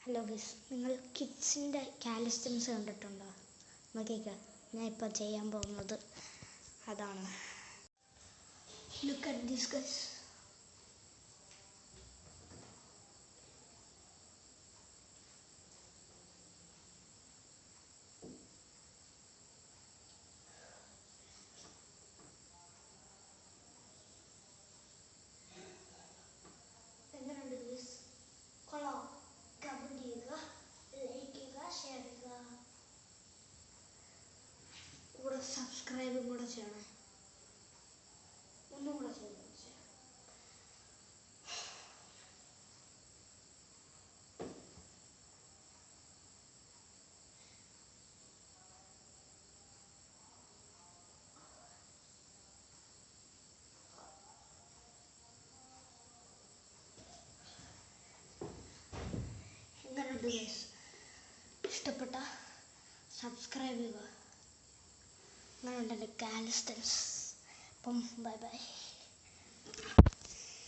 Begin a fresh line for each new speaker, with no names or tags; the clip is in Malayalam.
ഹലോ ഗൈസ്, നിങ്ങൾ കിഡ്സിൻ്റെ കാലിസ്റ്റൻസ് കണ്ടിട്ടുണ്ടോ? നോക്കിയേക്ക്, ഞാൻ ഇപ്പോൾ ചെയ്യാൻ പോകുന്നത് അതാണ്. Look at this guys. എങ്ങനെയുണ്ട് ഗൈസ്? കൊള്ളാം. കമൻറ്റ് ചെയ്യുക, ലൈക്ക് ചെയ്യുക, ഷെയർ ചെയ്യുക, കൂടെ സബ്സ്ക്രൈബും കൂടെ ചെയ്യണം. ഒന്നും കൂടെ ചെയ്യണം. എങ്ങനെയുണ്ട് ഗൈസ്? ഇഷ്ടപ്പെട്ട സബ്സ്ക്രൈബ് ചെയ്യുക. എങ്ങനെയുണ്ട് എൻ്റെ കാലിസ്റ്റൻസ്? അപ്പം ബൈ ബൈ.